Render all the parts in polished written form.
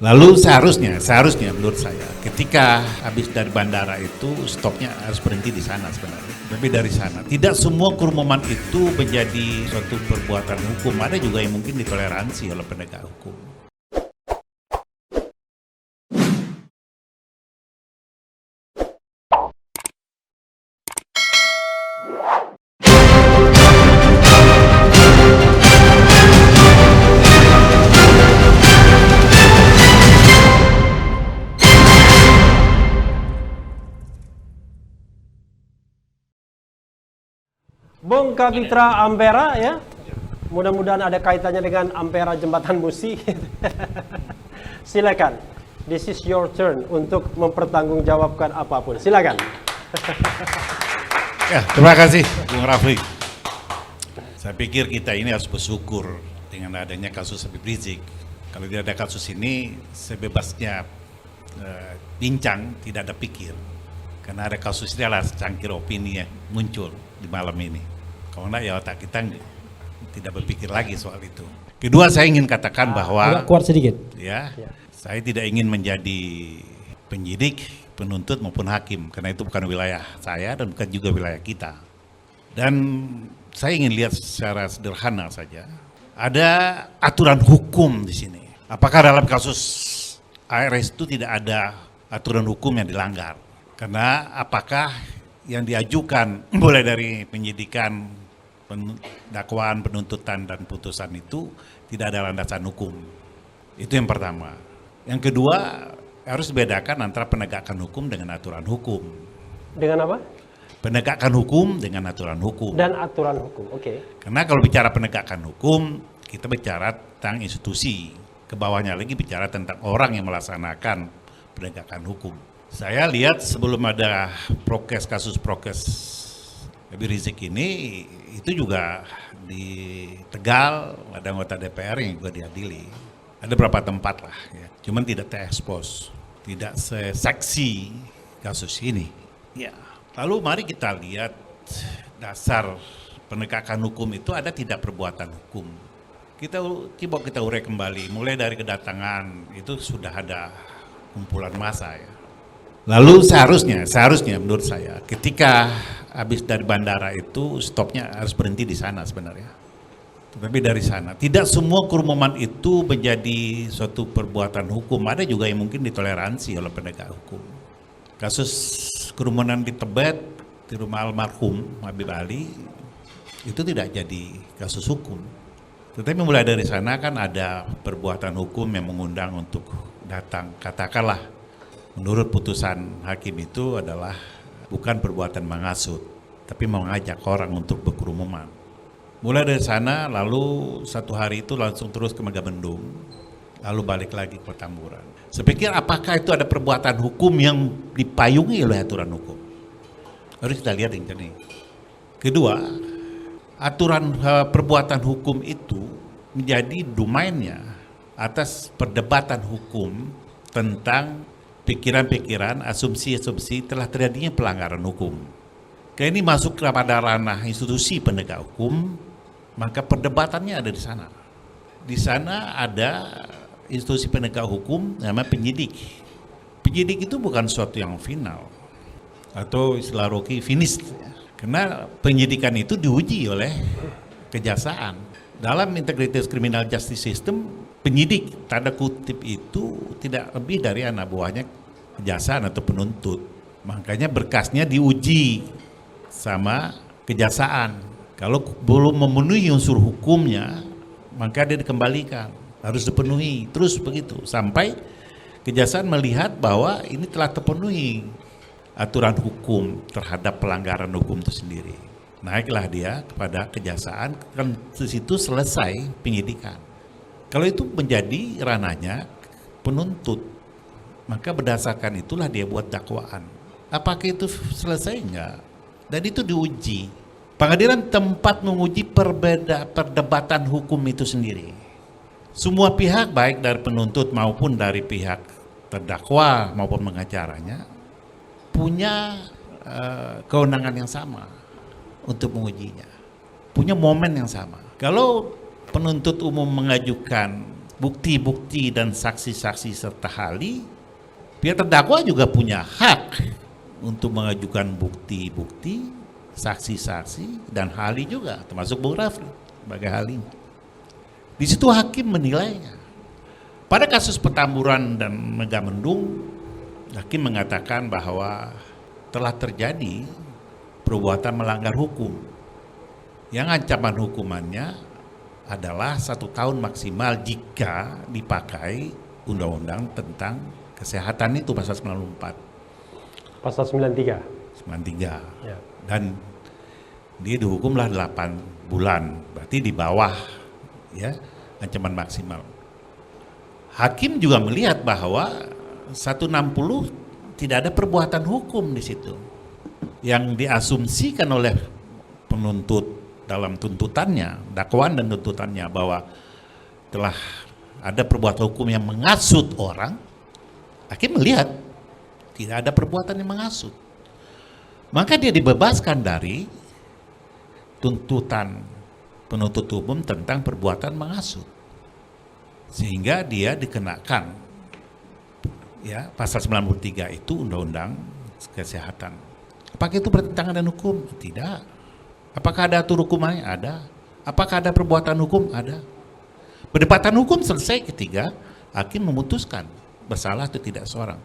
Lalu seharusnya menurut saya ketika habis dari bandara itu stopnya harus berhenti di sana sebenarnya. Tapi dari sana tidak semua kerumunan itu menjadi suatu perbuatan hukum. Ada juga yang mungkin ditoleransi oleh penegak hukum. Bung Kapitra Ampera ya, mudah-mudahan ada kaitannya dengan Ampera Jembatan Musi. Silakan, this is your turn untuk mempertanggungjawabkan apapun. Silakan. Ya, terima kasih Bung Rafli. Saya pikir kita ini harus bersyukur dengan adanya kasus Habib Rizik. Kalau tidak ada kasus ini, sebebasnya bincang, tidak ada pikir. Karena ada kasus ini adalah secangkir opini yang muncul di malam ini. Kalau enggak ya otak kita tidak berpikir lagi soal itu. Kedua, saya ingin katakan bahwa agak kuat sedikit. Ya, saya tidak ingin menjadi penyidik, penuntut maupun hakim karena itu bukan wilayah saya dan bukan juga wilayah kita. Dan saya ingin lihat secara sederhana saja. Ada aturan hukum di sini. Apakah dalam kasus ARS itu tidak ada aturan hukum yang dilanggar? Karena apakah yang diajukan mulai dari penyidikan, dakwaan, penuntutan, dan putusan itu tidak ada landasan hukum. Itu yang pertama. Yang kedua, harus dibedakan antara penegakan hukum dengan aturan hukum. Dengan apa? Penegakan hukum dengan aturan hukum. Dan aturan hukum, oke. Karena kalau bicara penegakan hukum, kita bicara tentang institusi. Kebawahnya lagi bicara tentang orang yang melaksanakan penegakan hukum. Saya lihat sebelum ada kasus prokes Habib Rizik ini, itu juga di Tegal ada anggota DPR yang juga diadili. Ada beberapa tempat lah, ya. Cuman tidak terekspos, tidak seseksi kasus ini. Ya. Lalu mari kita lihat dasar penegakan hukum itu ada tidak perbuatan hukum. Coba kita urai kembali, mulai dari kedatangan itu sudah ada kumpulan massa ya. Lalu seharusnya menurut saya ketika habis dari bandara itu stopnya harus berhenti di sana sebenarnya. Tetapi dari sana tidak semua kerumunan itu menjadi suatu perbuatan hukum. Ada juga yang mungkin ditoleransi oleh penegak hukum. Kasus kerumunan di Tebet di rumah almarhum Habib Ali itu tidak jadi kasus hukum. Tetapi mulai dari sana kan ada perbuatan hukum yang mengundang untuk datang, katakanlah menurut putusan hakim itu adalah bukan perbuatan menghasut, tapi mengajak orang untuk berkerumunan. Mulai dari sana, lalu satu hari itu langsung terus ke Megamendung, lalu balik lagi ke Petamburan. Saya pikir apakah itu ada perbuatan hukum yang dipayungi oleh aturan hukum? Harus kita lihat yang jernih. Kedua, aturan perbuatan hukum itu menjadi domainnya atas perdebatan hukum tentang pikiran-pikiran, asumsi-asumsi telah terjadinya pelanggaran hukum. Kayak ini masuk kepada ranah institusi penegak hukum, maka perdebatannya ada di sana. Di sana ada institusi penegak hukum namanya penyidik. Penyidik itu bukan sesuatu yang final atau istilah Rocky finish. Karena penyidikan itu diuji oleh kejaksaan. Dalam Integrated Criminal Justice System, penyidik tanda kutip itu tidak lebih dari anak buahnya kejaksaan atau penuntut. Makanya berkasnya diuji sama kejaksaan. Kalau belum memenuhi unsur hukumnya, maka dia dikembalikan. Harus dipenuhi, terus begitu. Sampai kejaksaan melihat bahwa ini telah terpenuhi aturan hukum terhadap pelanggaran hukum itu sendiri. Naiklah dia kepada kejaksaan, kan di situ selesai penyidikan. Kalau itu menjadi ranahnya penuntut, maka berdasarkan itulah dia buat dakwaan. Apakah itu selesai? Enggak. Dan itu diuji. Pengadilan tempat menguji perdebatan hukum itu sendiri. Semua pihak baik dari penuntut maupun dari pihak terdakwa maupun pengacaranya punya kewenangan yang sama untuk mengujinya. Punya momen yang sama. Kalau penuntut umum mengajukan bukti-bukti dan saksi-saksi serta ahli, pihak terdakwa juga punya hak untuk mengajukan bukti-bukti, saksi-saksi, dan ahli juga, termasuk Bung Rafli sebagai ahli. Di situ hakim menilainya. Pada kasus Petamburan dan Megamendung, hakim mengatakan bahwa telah terjadi perbuatan melanggar hukum yang ancaman hukumannya adalah 1 tahun maksimal jika dipakai undang-undang tentang kesehatan itu pasal 94. Pasal 93. 93. Ya. Dan dia dihukumlah 8 bulan, berarti di bawah ya ancaman maksimal. Hakim juga melihat bahwa 160 tidak ada perbuatan hukum di situ. Yang diasumsikan oleh penuntut dalam tuntutannya, dakwaan dan tuntutannya bahwa telah ada perbuatan hukum yang menghasut orang, hakim melihat tidak ada perbuatan yang menghasut. Maka dia dibebaskan dari tuntutan penuntut umum tentang perbuatan menghasut. Sehingga dia dikenakan ya pasal 93 itu undang-undang kesehatan. Apakah itu bertentangan dengan hukum? Tidak. Apakah ada atur hukumannya? Ada. Apakah ada perbuatan hukum? Ada. Perdebatan hukum selesai ketika hakim memutuskan bersalah atau tidak seorang.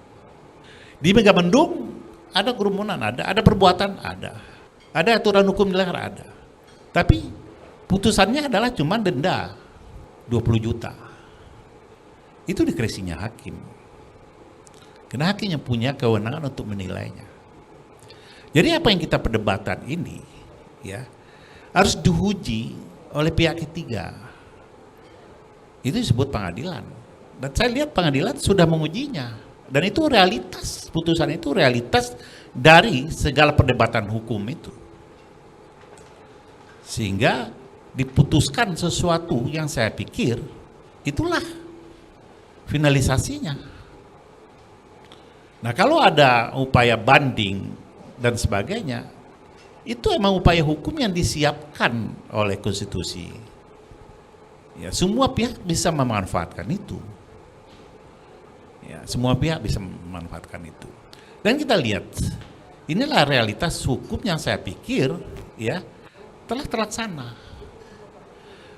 Di Megamendung ada kerumunan, ada perbuatan, ada aturan hukum dilanggar, ada. Tapi putusannya adalah cuma denda 20 juta. Itu diskresinya hakim. Karena hakim yang punya kewenangan untuk menilainya. Jadi apa yang kita perdebatan ini ya harus diuji oleh pihak ketiga. Itu disebut pengadilan. Dan saya lihat pengadilan sudah mengujinya. Dan itu realitas, putusan itu realitas dari segala perdebatan hukum itu. Sehingga diputuskan sesuatu yang saya pikir itulah finalisasinya. Nah, kalau ada upaya banding dan sebagainya, itu emang upaya hukum yang disiapkan oleh konstitusi. Ya, semua pihak bisa memanfaatkan itu. Ya, semua pihak bisa memanfaatkan itu. Dan kita lihat, inilah realitas hukum yang saya pikir ya telah terlaksana.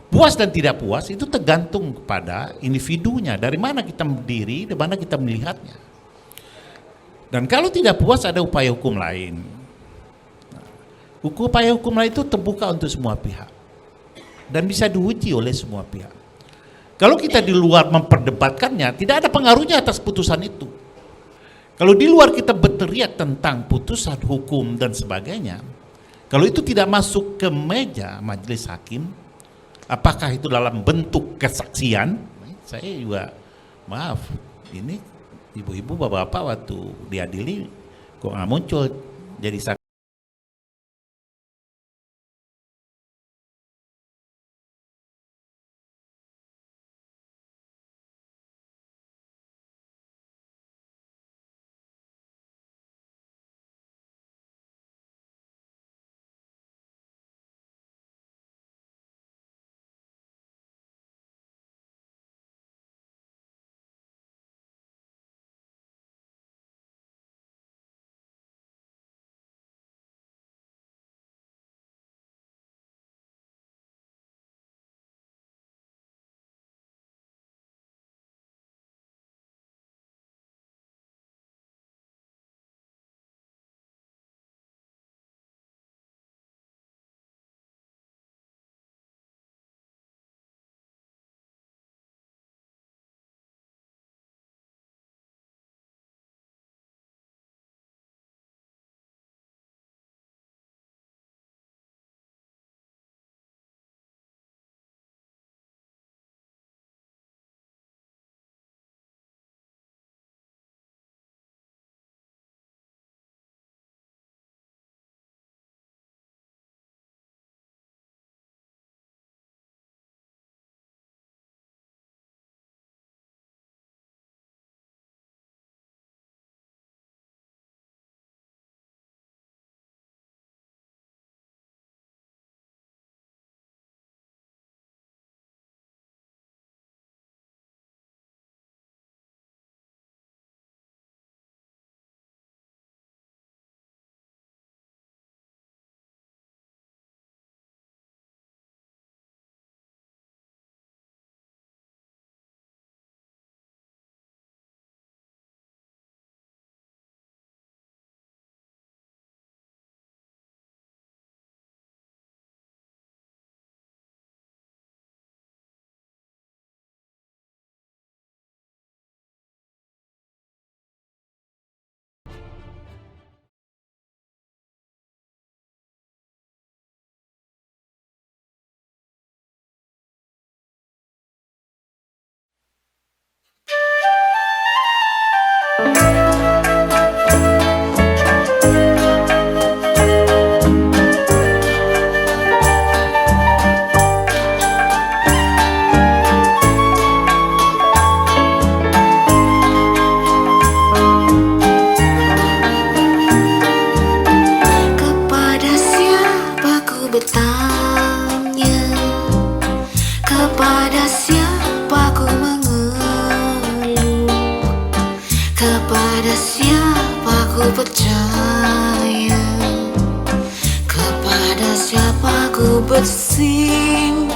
Puas dan tidak puas itu tergantung kepada individunya, dari mana kita berdiri, dari mana kita melihatnya. Dan kalau tidak puas ada upaya hukum lain. Upaya hukum lain itu terbuka untuk semua pihak dan bisa diuji oleh semua pihak. Kalau kita di luar memperdebatkannya, tidak ada pengaruhnya atas putusan itu. Kalau di luar kita berteriak tentang putusan hukum dan sebagainya, kalau itu tidak masuk ke meja majelis hakim, apakah itu dalam bentuk kesaksian? Saya juga maaf, ini ibu-ibu bapak-bapak waktu diadili kok nggak muncul jadi saksi. Kepada siapa ku percaya, kepada siapa ku bersin.